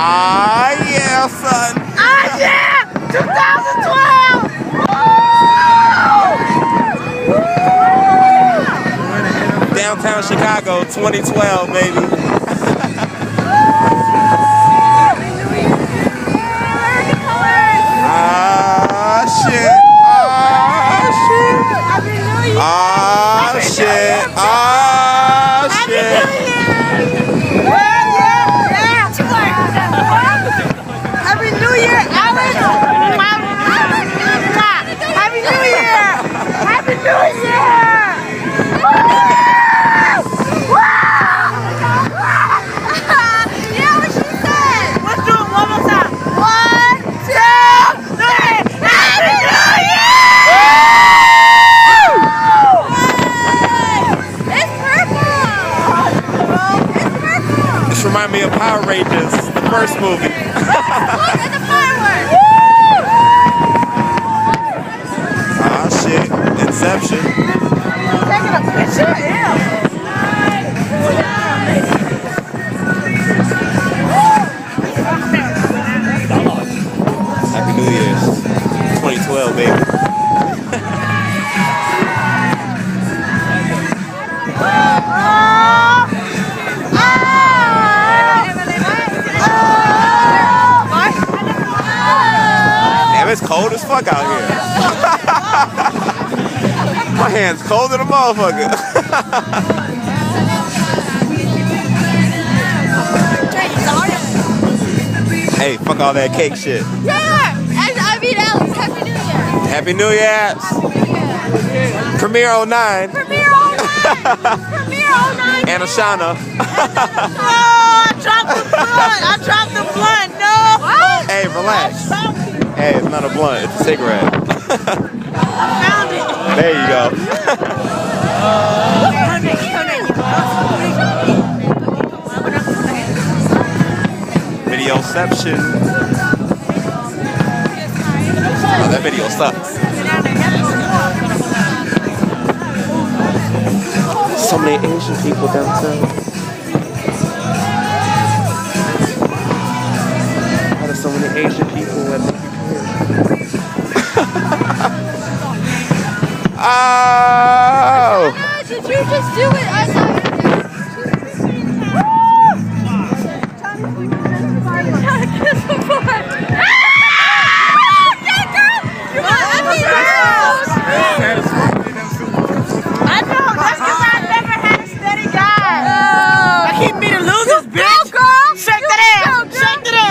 Ah, yeah, son. Ah, yeah! 2012! Downtown Chicago, 2012, baby. Ah, shit. Ah, shit. Ah, shit. Ah, shit. Happy New Year, Alex! Happy New Year! Happy New Year! Yeah, what she said! Let's do it one more time. 1, 2, 3! Happy New Year! It's purple! It's purple! This reminds me of Power Rangers, the first movie. Look at the fireworks! Ah, shit. Inception. Taking a picture? Ew. Happy New Year's. 2012, baby. Damn, it's cold as fuck out here. My hand's cold than a motherfucker. Hey, fuck all that cake shit. Taylor! I mean Alex, Happy New Year! Happy New Year. Premiere 09. Premiere 09! Premiere 09! And Ashana. Oh, I dropped the blunt! I dropped the blunt! No! What? Hey, relax. Hey, it's not a blunt, it's a cigarette. I found it! There you go. Videoception. Oh, that video sucks. So many Asian people downtown. Why are so many Asian people at the Oh! Did you just do it? I thought you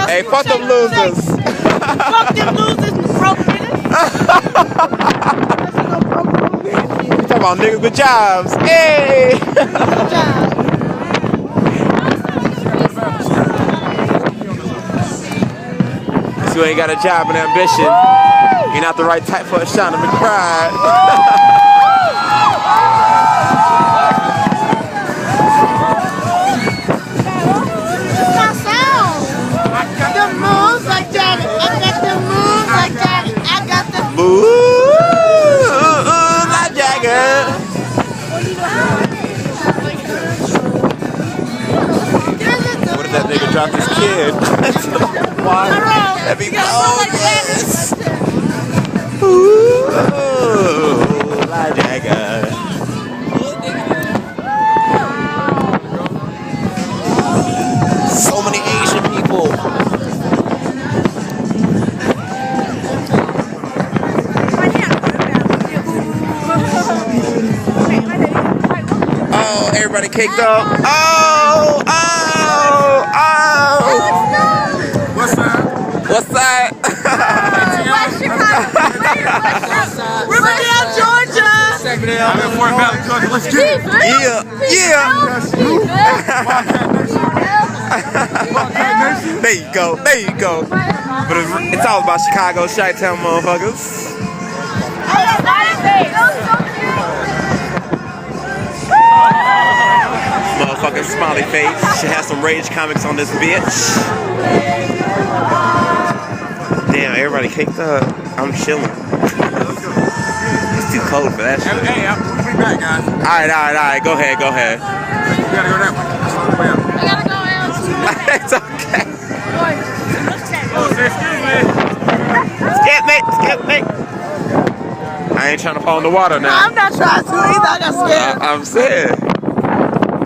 Hey, fuck them losers. Fuck them losers, broke niggas. You talking about niggas with jobs. Hey! If you ain't got a job and ambition, you're not the right type for Ashana McBride. What if that nigga dropped his kid? That'd be bogus. Ooh, La Jagger. So many Asian people. Oh, everybody caked up. Oh, oh, oh. What's that? What's that? West Chicago. Riverdale, Georgia. I'm in Fort Valley, Georgia. Let's get it. Yeah, yeah. There you go, there you go. But it's all about Chicago, Chi-Town motherfuckers. Motherfucking smiley face. She has some rage comics on this bitch. Damn, everybody caked up. I'm chilling. It's too cold for that shit. Hey, we'll be back, guys. Alright. Go ahead. You gotta go that way. That's all the way up. I gotta go else. It's okay. trying to fall in the water now. I'm not trying to either. I got scared. I'm saying.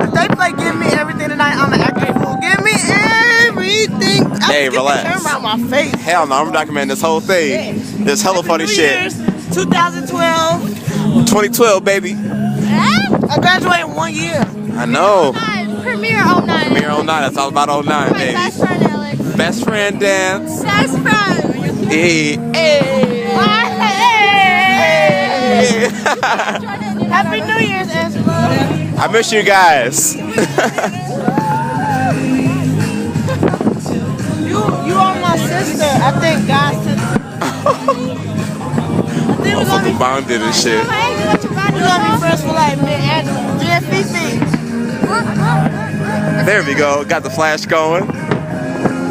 If they play Give Me Everything tonight, I'm an acting fool. Give me everything. Hey, Get relax. the camera out my face. Hell no, I'm documenting this whole thing. This hella funny New shit. Year's, 2012. 2012, baby. I graduated in 1 year. I know. Premiere 09. Premiere 09, that's all about 09, My baby. best friend Alex. Best friend dance. Best friend. Hey. Hey. Hey. Happy New Year's, Angela. I miss you guys. You are my sister. I think God's sister. I think we're gonna be Bonded and shit. we're gonna be friends for like me and Angela. Me and Fifi. There we go. Got the flash going.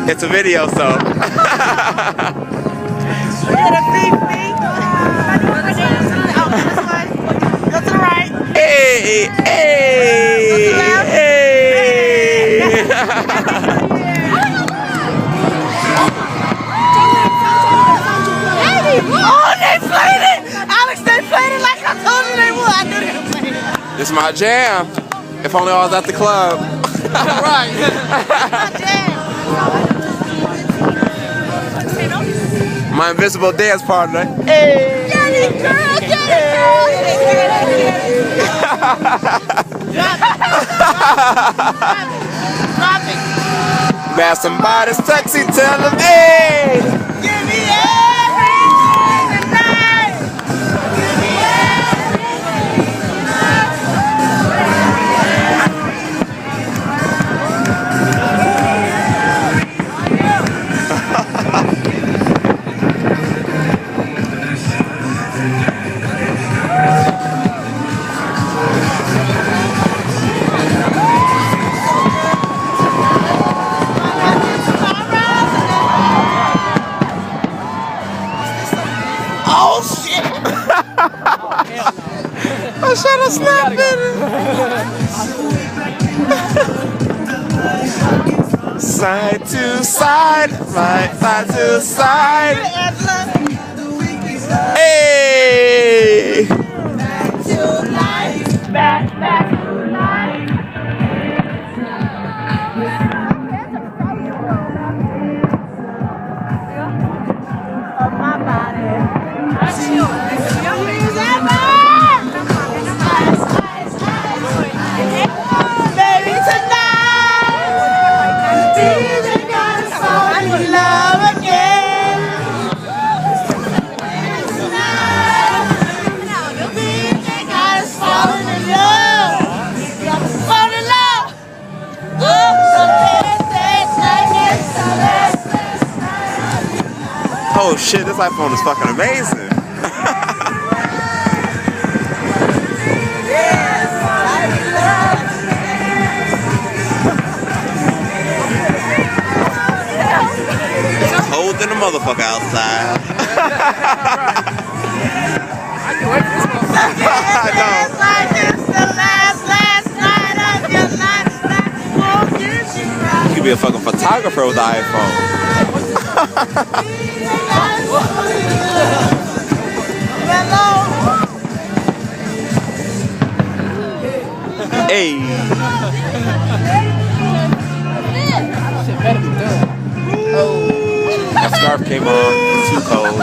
It's a video, so. Yeah, the Fifi. Go to the right. Hey, hey, hey. Oh, they played it! Alex, they played it like I told you they would. I knew they would play it. This is my jam. If only I was at the club. Right. My jam. My invisible dance partner. Hey. Get it, girl. Get it, Drop it. Man, somebody's sexy, tell them, hey. Give me everything tonight. Give me Oh shit! I should have snapped it. Side to side, right side to side. Hey! Back to life. Of my body. Baby, tonight, DJ got us all in love again. DJ got us falling in love. Fall in love. Oh, so Oh shit, this iPhone is fucking amazing. It's cold than a motherfucker outside. I know. You could be a fucking photographer with the iPhone. Hey. My scarf came on. Too cold.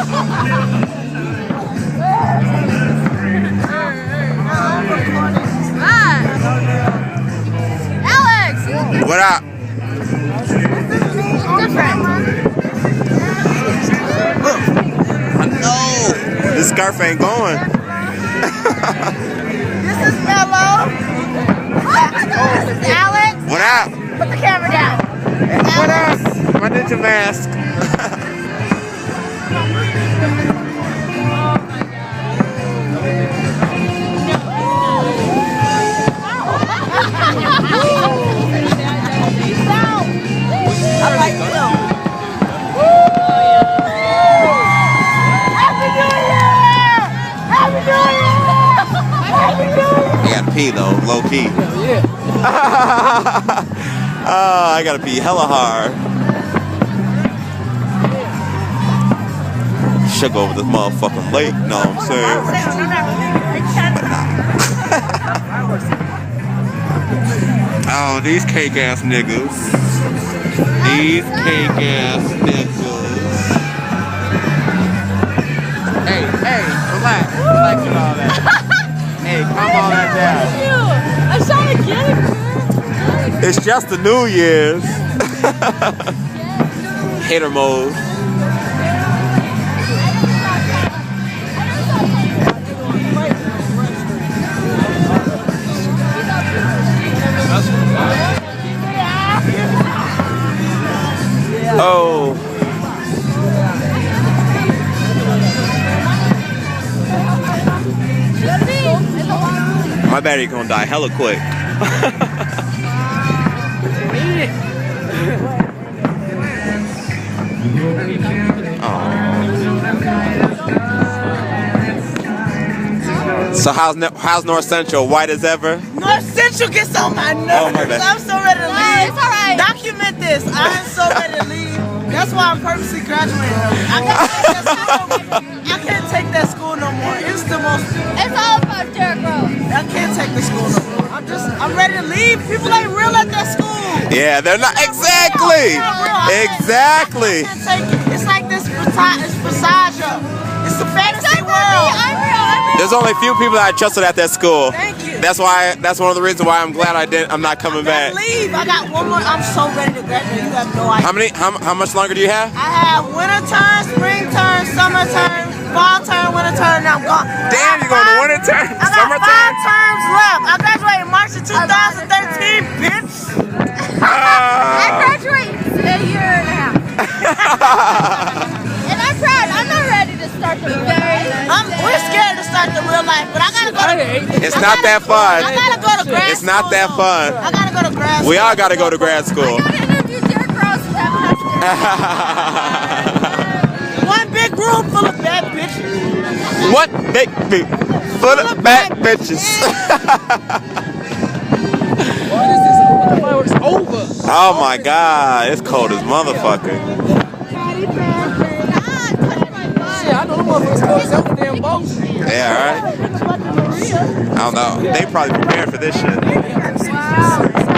Alex! What up? I know. This scarf ain't going. This is Mello. Alex, What up? put the camera down. What up? My ninja mask. I like them. Happy New Year! Happy New Year! Happy New Year! I gotta pee though, low key. I gotta pee hella hard. shook over this motherfucking lake, know what I'm saying? Oh, these cake ass niggas. These cake ass niggas. Hey, relax. Relax with all that. Hey, calm all that down. I'm trying to get it, It's just the New Year's. Hater mode. Oh. My battery gonna die hella quick. So how's North Central? White as ever? North Central gets on my nerves. Oh, my bad. I'm so ready to leave. It's alright. Document this. I'm so ready to leave. That's why I'm purposely graduating. I can't take that school no more. It's the most. It's all about Derrick Rose. I can't take the school no more. I'm ready to leave. People ain't real at that school. Yeah, they're not. Exactly. Exactly. I can't take it. It's like this facade. It's a fantasy world. I'm real. There's only a few people that I trusted at that school. Thank you. That's one of the reasons why I'm glad I'm not coming back. Leave. I got one more. I'm so ready to graduate. You have no idea. How much longer do you have? I have winter term, spring term, summer term, fall term, winter term, and I'm gone. Damn, you going to winter term, I got summer 5 term? terms left. I graduated in March of 2013, bitch. I graduate in a year and a half. And I'm proud. I'm not ready to start the very. We're scared to start the real life, but I gotta go to. It's not that fun. I gotta go to grad school. It's not that fun. I gotta go to grad school. We all got to go to grad school. I gotta interview Derrick Rose and have One big room full of bad bitches. What big full of bad bitches. What is this? The fireworks over. Oh my God, it's cold as motherfucker. Shit, I know the motherfuckers go except for damn boats. Yeah, right. I don't know. They probably prepared for this shit. Wow.